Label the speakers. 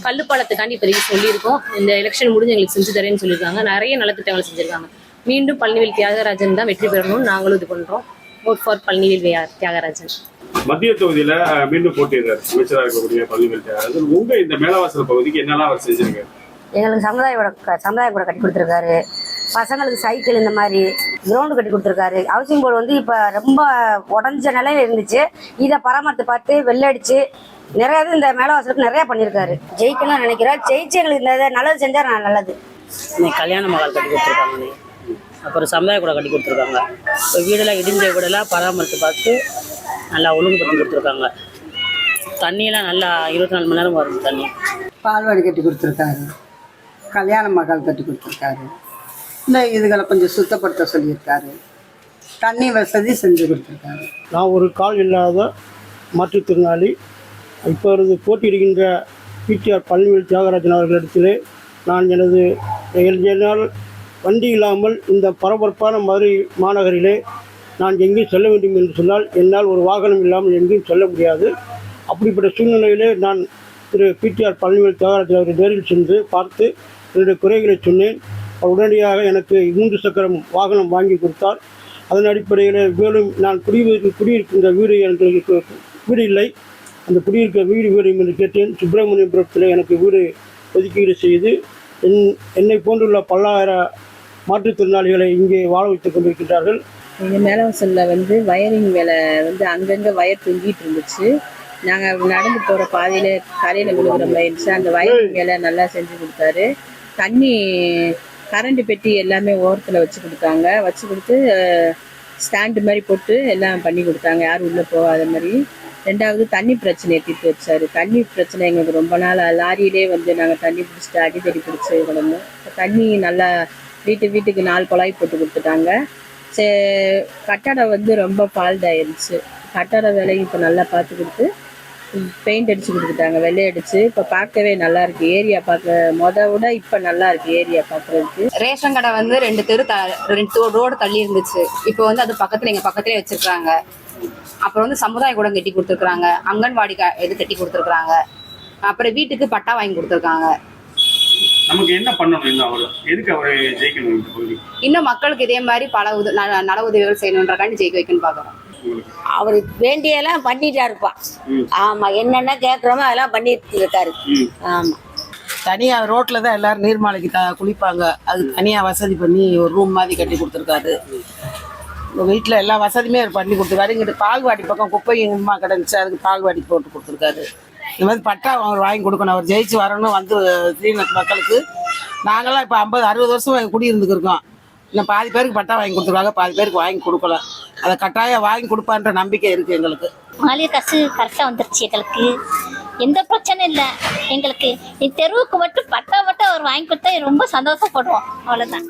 Speaker 1: கல்லுப்பாலத்துக்காண்டி இப்போதைக்கு சொல்லியிருக்கோம். இந்த எலெக்ஷன் முடிஞ்சு எங்களுக்கு செஞ்சு தரேன்னு சொல்லியிருக்காங்க. நிறைய நலத்திட்டங்கள் செஞ்சிருக்காங்க. மீண்டும் பழனிவேல் தியாகராஜன் தான் வெற்றி பெறணும்னு நாங்களும் இது பண்றோம். Vote for Palanivel Thiagarajan.
Speaker 2: மத்திய தொகுதியில மீண்டும் போட்டியிடுறாரு அமைச்சராக இருக்கக்கூடிய பழனிவேல் தியாகராஜன். உங்க இந்த மேலவாசல் பகுதிக்கு என்னெல்லாம் அவர் செஞ்சிருக்காரு?
Speaker 3: எங்களுக்கு சமுதாய கூட கட்டி கொடுத்துருக்காரு. பசங்களுக்கு சைக்கிள் இந்த மாதிரி கிரவுண்டு கட்டி கொடுத்துருக்காரு. ஹவுசிங் போர்டு வந்து இப்போ ரொம்ப உடஞ்ச நிலையில இருந்துச்சு. இதை பராமரித்து பார்த்து வெள்ளடிச்சு நிறைய இந்த மேலவாசலுக்கு நிறையா பண்ணியிருக்காரு. ஜெயிக்கணும்னு நினைக்கிறோம். ஜெயிச்சு எங்களுக்கு இந்த நல்லது செஞ்சால் நல்லது.
Speaker 4: இன்னைக்கு கல்யாண மகள் கட்டி கொடுத்துருக்காங்க. அப்புறம் சமுதாய கூட கட்டி கொடுத்துருக்காங்க. இப்போ வீடெல்லாம் இடிஞ்ச வீடெல்லாம் பராமரித்து பார்த்து நல்லா ஒழுங்குபடுத்தி கொடுத்துருக்காங்க. தண்ணியெல்லாம் நல்லா 24 மணி நேரம் வருது தண்ணி.
Speaker 5: பால்வாடி கட்டி கொடுத்துருக்காரு. கல்யாண மகள் கட்டி கொடுத்துருக்காரு. இந்த இதுகளை கொஞ்சம் சுத்தப்படுத்த சொல்லியிருக்காரு. தண்ணி வசதி செஞ்சு கொடுத்துருக்காரு.
Speaker 6: நான் ஒரு கால் இல்லாத மாற்றுத்திறனாளி. இப்பொழுது போட்டியிடுகின்ற பிடிஆர் பழனிவேல் தியாகராஜன் அவர்களிடத்திலே நான் என்னால் வண்டி இல்லாமல் இந்த பரபரப்பான மதுரை மாநகரிலே நான் எங்கேயும் செல்ல வேண்டும் என்று சொன்னால் என்னால் ஒரு வாகனம் இல்லாமல் எங்கேயும் செல்ல முடியாது. அப்படிப்பட்ட சூழ்நிலையிலே நான் திரு பிடிஆர் பழனிவேல் தியாகராஜன் அவர்கள் நேரில் சென்று பார்த்து என்னுடைய குறைகளை சொன்னேன். உடனடியாக எனக்கு 3 சக்கரம் வாகனம் வாங்கி கொடுத்தார். அதன் அடிப்படையில் மேலும் நான் குடியிருக்கின்ற வீடு எனக்கு வீடு இல்லை. அந்த குடியிருக்க வீடு வேணும் என்று கேட்டேன். சுப்பிரமணியபுரத்தில் எனக்கு வீடு ஒதுக்கீடு செய்து என்னை போன்றுள்ள பல்லாயிரம் மாற்றுத்திறனாளிகளை இங்கே வாழ வைத்துக் கொண்டிருக்கிறார்கள்.
Speaker 7: எங்கள் மேலவாசலில் வந்து வயரிங் வேலை வந்து அங்கங்கே வயர் தொங்கிட்டு இருந்துச்சு. நாங்கள் நடந்து போகிற பாதையில் கரையில் விழுகிற மாதிரி இருந்துச்சு. அந்த வயரிங் வேலை நல்லா செஞ்சு கொடுத்தாரு. தண்ணி கரண்ட் பெட்டி எல்லாமே ஓரத்தில் வச்சு கொடுத்து ஸ்டாண்டு மாதிரி போட்டு எல்லாம் பண்ணி கொடுத்தாங்க. யாரும் உள்ளே போகாத மாதிரி. 2வது தண்ணி பிரச்சனையை தீர்த்து வச்சார். தண்ணி பிரச்சனை எங்களுக்கு ரொம்ப நாள் லாரியிலே வந்து நாங்கள் தண்ணி பிடிச்சிட்டு அடித்தடி பிடிச்சி கிடந்தோம். தண்ணி நல்லா வீட்டுக்கு 4 குழாய் போட்டு கொடுத்துட்டாங்க. கட்டடம் வந்து ரொம்ப ஃபால்ட் கட்டட வேலையும் இப்போ நல்லா பார்த்து கொடுத்து பெயிண்ட் அடித்து கொடுத்துட்டாங்க. வெள்ளை அடித்து இப்போ பார்க்கவே நல்லா இருக்குது. ஏரியா பார்க்க விட இப்போ நல்லா இருக்குது ஏரியா பார்க்குறதுக்கு.
Speaker 8: ரேஷன் கடை வந்து 2 ரோடு தள்ளி இருந்துச்சு. இப்போ வந்து அது எங்கள் பக்கத்துலேயே வச்சுருக்காங்க. அப்புறம் வந்து சமுதாய கூட கட்டி கொடுத்துருக்குறாங்க. அங்கன்வாடி கட்டி கொடுத்துருக்குறாங்க. அப்புறம் வீட்டுக்கு பட்டா வாங்கி கொடுத்துருக்காங்க.
Speaker 2: நமக்கு என்ன பண்ணணும்? எதுக்கு அவர் ஜெயிக்கணும்?
Speaker 8: இன்னும் மக்களுக்கு இதே மாதிரி பல நல உதவிகள் செய்யணுன்றக்காண்டி ஜெயிக்க வைக்கணும்னு பார்க்குறோம்.
Speaker 3: அவருக்கு வேண்டியெல்லாம் பண்ணிட்டா இருப்பா. ஆமா, என்னென்ன கேட்குறோமோ அதெல்லாம் பண்ணிட்டு இருக்காரு. ஆமா,
Speaker 5: தனியாக ரோட்டில் தான் எல்லோரும் நீர்மாலைக்கு குளிப்பாங்க. அது தனியாக வசதி பண்ணி ஒரு ரூம் மாதிரி கட்டி கொடுத்துருக்காரு. வீட்டில் எல்லா வசதியுமே பண்ணி கொடுத்துருக்காரு. இங்கிட்டு பால்வாடி பக்கம் குப்பை எங்கம்மா கிடந்துச்சு, அதுக்கு பால்வாடி போட்டு கொடுத்துருக்காரு. இந்த மாதிரி பட்டா அவர் வாங்கி கொடுக்கணும். அவர் ஜெயிச்சு வரணும். வந்து ஸ்ரீநகர் மக்களுக்கு நாங்களாம் இப்போ 50-60 வருஷம் குடியிருந்துக்கிருக்கோம். இன்னும் பாதி பேருக்கு பட்டா வாங்கி கொடுத்துருக்காங்க, பாதி பேருக்கு வாங்கி கொடுக்கல. அதை கட்டாயம் வாங்கி கொடுப்பான்ற நம்பிக்கை இருக்குது எங்களுக்கு.
Speaker 9: மகளிர் காசு கரெக்டாக வந்துருச்சு. எங்களுக்கு எந்த பிரச்சனை இல்லை. எங்களுக்கு தெருவுக்கு மட்டும் பட்டா அவர் வாங்கி கொடுத்தா ரொம்ப சந்தோஷப்படுவோம். அவ்வளோதான்.